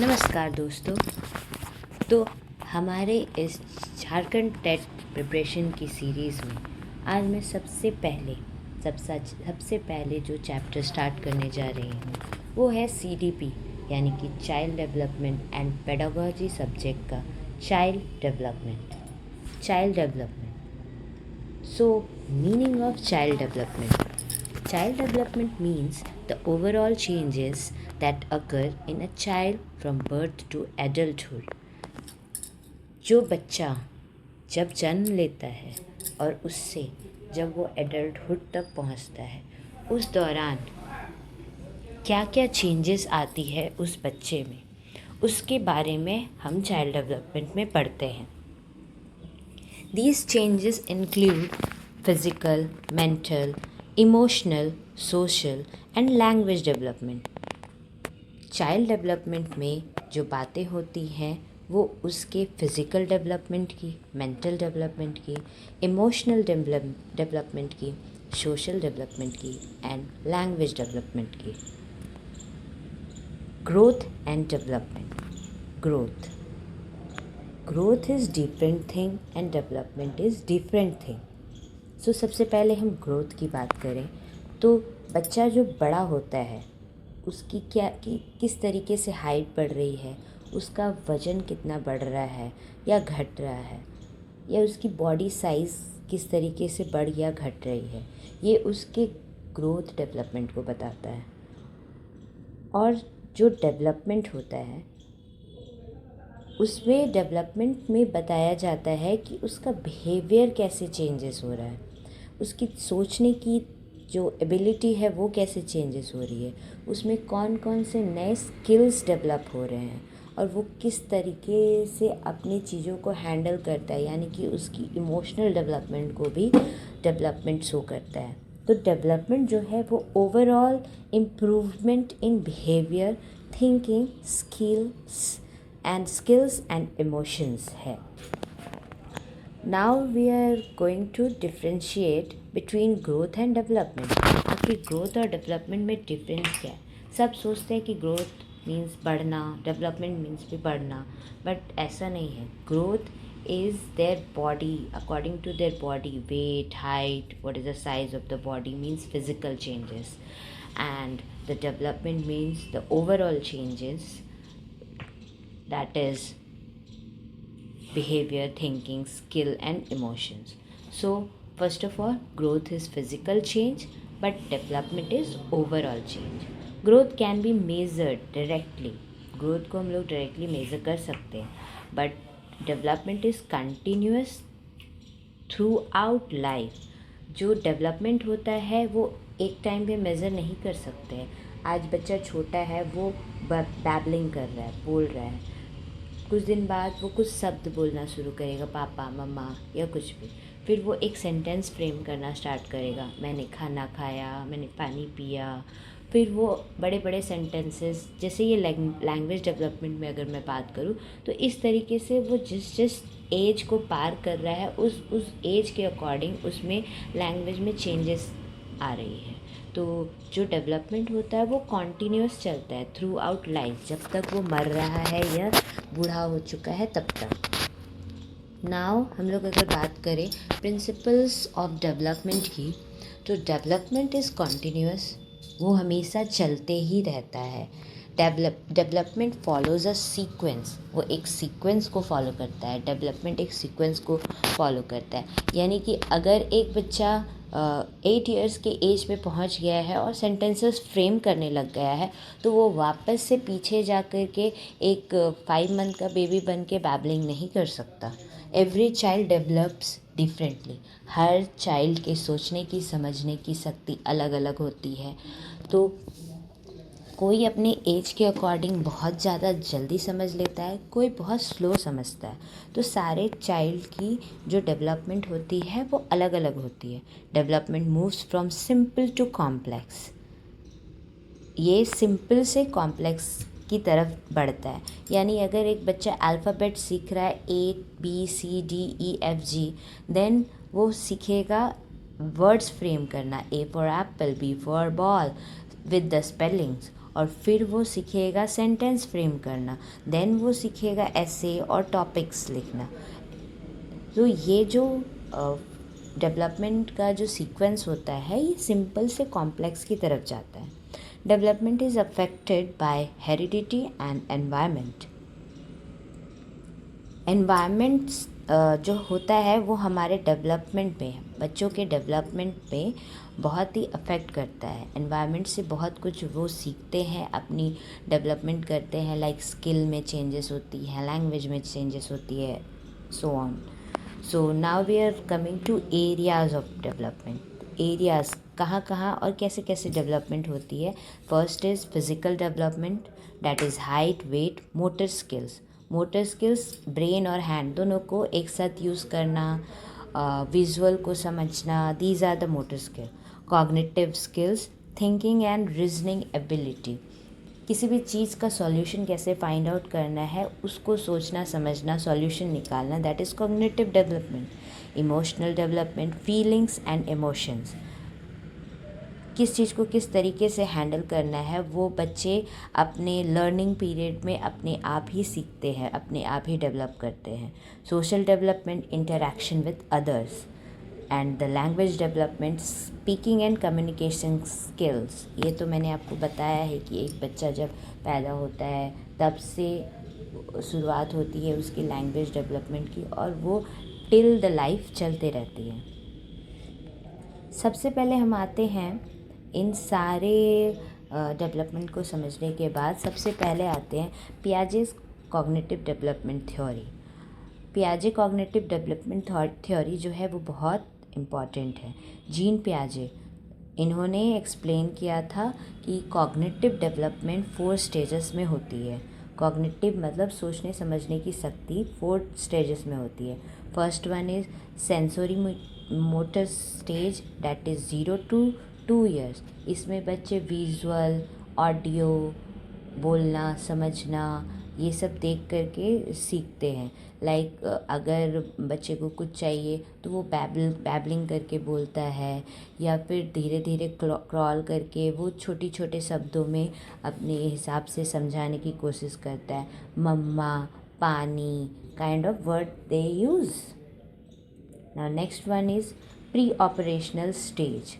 नमस्कार दोस्तों। तो हमारे इस झारखंड टेट प्रिपरेशन की सीरीज़ में आज मैं सबसे पहले जो चैप्टर स्टार्ट करने जा रही हूँ वो है CDP यानी कि child development and pedagogy subject का child development. So, meaning of child development. Child development means the overall changes that occur in a child from birth to adulthood. जो बच्चा जब जन्म लेता है और उससे जब वो एडल्टहुड तक पहुंचता है उस दौरान क्या क्या चेंजेस आती है उस बच्चे में, उसके बारे में हम चाइल्ड डेवलपमेंट में पढ़ते हैं। These changes include physical, mental, emotional, social and language development. Child development में जो बातें होती हैं वो उसके फिज़िकल डेवलपमेंट की, मेंटल डेवलपमेंट की, इमोशनल डेवलपमेंट की, सोशल डेवलपमेंट की एंड लैंग्वेज डेवलपमेंट की। Growth and development. Growth is different thing and development is different thing. So सबसे पहले हम ग्रोथ की बात करें तो बच्चा जो बड़ा होता है उसकी किस तरीके से हाइट बढ़ रही है, उसका वज़न कितना बढ़ रहा है या घट रहा है, या उसकी बॉडी साइज़ किस तरीके से बढ़ या घट रही है, ये उसके ग्रोथ डेवलपमेंट को बताता है। और जो डेवलपमेंट होता है उसमें डेवलपमेंट में बताया जाता है कि उसका बिहेवियर कैसे चेंजेस हो रहा है, उसकी सोचने की जो एबिलिटी है वो कैसे चेंजेस हो रही है, उसमें कौन कौन से नए स्किल्स डेवलप हो रहे हैं और वो किस तरीके से अपनी चीज़ों को हैंडल करता है, यानी कि उसकी इमोशनल डेवलपमेंट को भी डेवलपमेंट शो करता है। तो डेवलपमेंट जो है वो overall improvement in behaviour, thinking, skills and emotions है। Now we are going to differentiate between growth and development। आपकी ग्रोथ और डेवलपमेंट में डिफरेंस क्या है? सब सोचते हैं कि ग्रोथ मीन्स बढ़ना, डेवलपमेंट मीन्स भी बढ़ना, बट ऐसा नहीं है। Growth is their body, according to their body weight, height, what is the size of the body, means physical changes, and the development means the overall changes, that is behavior, thinking, skill and emotions. So first of all, growth is physical change but development is overall change. Growth can be measured directly, growth को हम लोग directly measure कर सकते हैं, but development is continuous through out life. जो development होता है वो एक टाइम पे मेज़र नहीं कर सकते हैं। आज बच्चा छोटा है, वो बैबलिंग कर रहा है, बोल रहा है, कुछ दिन बाद वो कुछ शब्द बोलना शुरू करेगा, पापा, मम्मा या कुछ भी। फिर वो एक सेंटेंस फ्रेम करना स्टार्ट करेगा, मैंने खाना खाया, मैंने पानी पिया। फिर वो बड़े बड़े सेंटेंसेस, जैसे ये लैंग्वेज डेवलपमेंट में अगर मैं बात करूँ तो इस तरीके से वो जिस एज को पार कर रहा है उस एज के अकॉर्डिंग उसमें लैंग्वेज में चेंजेस आ रही है। तो जो डेवलपमेंट होता है वो कॉन्टीन्यूअस चलता है थ्रू आउट लाइफ, जब तक वो मर रहा है या बूढ़ा हो चुका है तब तक। नाउ हम लोग अगर बात करें प्रिंसिपल्स ऑफ डेवलपमेंट की, तो डेवलपमेंट इज़ कॉन्टीन्यूअस, वो हमेशा चलते ही रहता है। डेवलपमेंट फॉलोज़ अ सीक्वेंस, वो एक सीक्वेंस को फॉलो करता है। डेवलपमेंट एक सीक्वेंस को फॉलो करता है, यानी कि अगर एक बच्चा 8 इयर्स के एज पे पहुंच गया है और सेंटेंसेस फ्रेम करने लग गया है तो वो वापस से पीछे जा कर के एक 5 मंथ का बेबी बन के बैबलिंग नहीं कर सकता। Every child develops differently, her child के सोचने की, समझने की शक्ति अलग अलग होती है। तो कोई अपने एज के अकॉर्डिंग बहुत ज़्यादा जल्दी समझ लेता है, कोई बहुत स्लो समझता है। तो सारे चाइल्ड की जो डेवलपमेंट होती है वो अलग अलग होती है। Development moves from simple to complex, ये सिंपल से कॉम्प्लेक्स की तरफ बढ़ता है। यानी अगर एक बच्चा अल्फ़ाबेट सीख रहा है ABCDEFG, देन वो सीखेगा वर्ड्स फ्रेम करना, A for Apple, B for ball with the spellings. और फिर वो सीखेगा सेंटेंस फ्रेम करना, देन वो सीखेगा ऐसे और टॉपिक्स लिखना। तो ये जो डेवलपमेंट का जो सीक्वेंस होता है ये सिंपल से कॉम्प्लेक्स की तरफ जाता है। Development is affected by heredity and environment. Environments जो होता है वो हमारे डेवलपमेंट में, बच्चों के डेवलपमेंट में बहुत ही अफेक्ट करता है। एनवायरनमेंट से बहुत कुछ वो सीखते हैं, अपनी डेवलपमेंट करते हैं, लाइक स्किल में चेंजेस होती है, लैंग्वेज में चेंजेस होती है, so on. So now we are coming to areas of development. Areas कहाँ कहाँ और कैसे कैसे डेवलपमेंट होती है। First is physical development, that is height, weight, motor skills. Motor skills brain और हैंड दोनों को एक साथ यूज़ करना, विजुअल को समझना, these are the motor skill. Cognitive skills, thinking and reasoning ability, किसी भी चीज़ का सॉल्यूशन कैसे फाइंड आउट करना है, उसको सोचना समझना, सॉल्यूशन निकालना, that is cognitive development. Emotional development, feelings and emotions, किस चीज़ को किस तरीके से हैंडल करना है वो बच्चे अपने लर्निंग पीरियड में अपने आप ही सीखते हैं, अपने आप ही डेवलप करते हैं। Social development, interaction with others. And the language development, speaking and communication skills. ये तो मैंने आपको बताया है कि एक बच्चा जब पैदा होता है तब से शुरुआत होती है उसकी लैंग्वेज डेवलपमेंट की, और वो टिल द लाइफ चलते रहती है। सबसे पहले हम आते हैं इन सारे डेवलपमेंट को समझने के बाद सबसे पहले आते हैं पियाजेस कॉग्निटिव डेवलपमेंट थ्योरी। पियाजे कॉग्निटिव डेवलपमेंट थ्योरी जो है वो बहुत इम्पॉर्टेंट है। जीन पियाजे, इन्होंने एक्सप्लेन किया था कि कॉग्निटिव डेवलपमेंट 4 स्टेजेस में होती है। कॉग्निटिव मतलब सोचने समझने की शक्ति 4 स्टेजेस में होती है। First one is sensory motor stage, that is 0 to 2 years। इसमें बच्चे विजुअल, ऑडियो, बोलना, समझना, ये सब देख करके सीखते हैं। लाइक अगर बच्चे को कुछ चाहिए तो वो बैबलिंग करके बोलता है, या फिर धीरे धीरे क्रॉल करके वो छोटे छोटे शब्दों में अपने हिसाब से समझाने की कोशिश करता है। मम्मा, पानी, kind of word they use. Now next one is pre operational stage,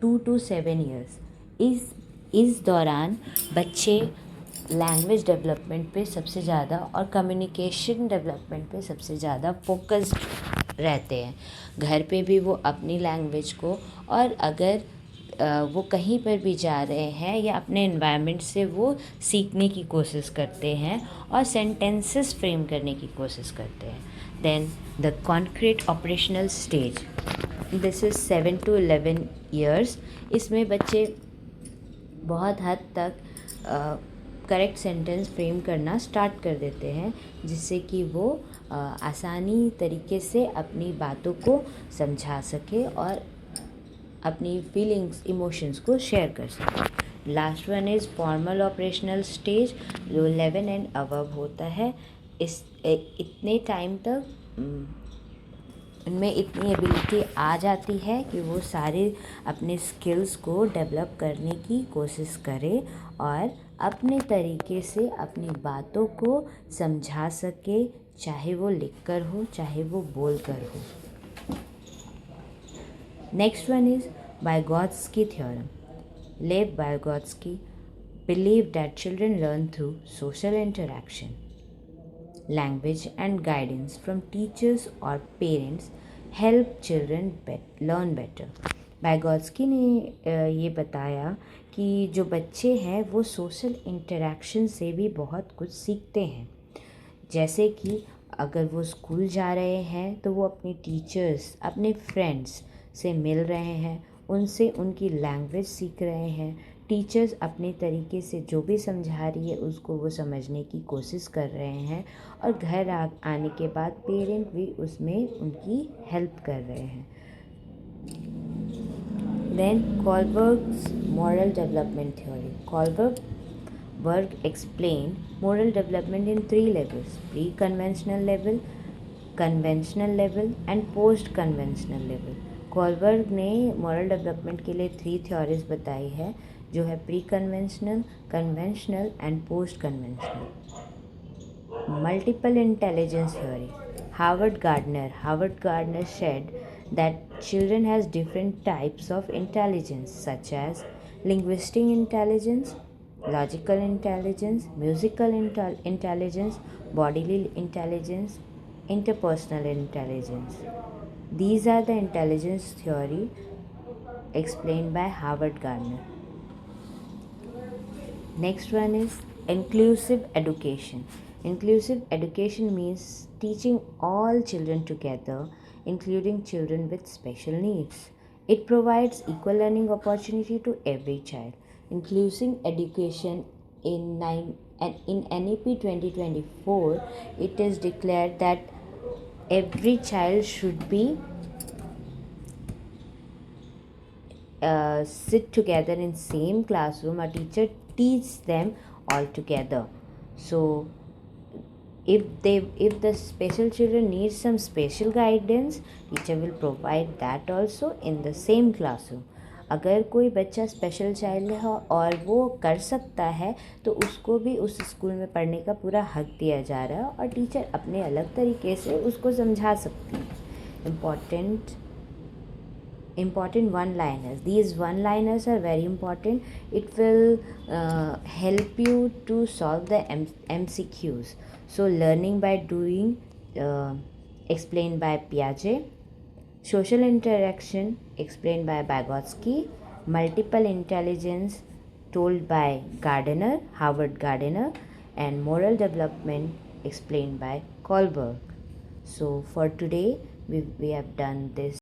2 to 7 years। इस दौरान बच्चे लैंग्वेज डेवलपमेंट पे सबसे ज़्यादा और कम्युनिकेशन डेवलपमेंट पे सबसे ज़्यादा फोकस्ड रहते हैं। घर पे भी वो अपनी लैंग्वेज को, और अगर वो कहीं पर भी जा रहे हैं या अपने एनवायरनमेंट से वो सीखने की कोशिश करते हैं और सेंटेंसेस फ्रेम करने की कोशिश करते हैं। Then the concrete operational stage, this is 7 to 11 years। इसमें बच्चे बहुत हद तक करेक्ट सेंटेंस फ्रेम करना स्टार्ट कर देते हैं, जिससे कि वो आसानी तरीके से अपनी बातों को समझा सके और अपनी फीलिंग्स, इमोशंस को शेयर कर सके। Last one is formal operational stage, जो 11 एंड अबव होता है। इतने टाइम तक उनमें इतनी एबिलिटी आ जाती है कि वो सारे अपने स्किल्स को डेवलप करने की कोशिश करें और अपने तरीके से अपनी बातों को समझा सके, चाहे वो लिखकर हो चाहे वो बोल कर हो। Next one is Vygotsky theorem। Lev Vygotsky believed that children learn through social interaction, language and guidance from teachers or parents help children learn better। Vygotsky ने ये बताया कि जो बच्चे हैं वो सोशल इंटरेक्शन से भी बहुत कुछ सीखते हैं। जैसे कि अगर वो स्कूल जा रहे हैं तो वो अपने टीचर्स, अपने फ्रेंड्स से मिल रहे हैं, उनसे उनकी लैंग्वेज सीख रहे हैं। टीचर्स अपने तरीके से जो भी समझा रही है उसको वो समझने की कोशिश कर रहे हैं, और घर आने के बाद पेरेंट भी उसमें उनकी हेल्प कर रहे हैं। Then Kohlberg's moral development theory. Kohlberg explained moral development in 3 levels: pre-conventional level, conventional level and post-conventional level। Kohlberg ने मॉरल डेवलपमेंट के लिए 3 थ्योरीज बताई है, जो है pre conventional, conventional and post conventional. Multiple intelligence theory. Howard Gardner said that children has different types of intelligence such as linguistic intelligence, logical intelligence, musical intelligence, bodily intelligence, interpersonal intelligence. These are the intelligence theory explained by Howard Gardner. Next one is inclusive education. Inclusive education means teaching all children together, including children with special needs. It provides equal learning opportunity to every child. Inclusive education in NEP 2024, it is declared that every child should be sit together in same classroom. A teacher teach them all together. So if the special children need some special guidance, teacher will provide that also in the same classroom. अगर कोई बच्चा special child है और वो कर सकता है तो उसको भी उस स्कूल में पढ़ने का पूरा हक दिया जा रहा है और टीचर अपने अलग तरीके से उसको समझा सकती है. Important one liners. These one liners are very important. It will help you to solve the MCQs. So learning by doing, explained by Piaget. Social interaction explained by Vygotsky. Multiple intelligence told by Howard Gardner, and moral development explained by Kohlberg. So for today we have done this.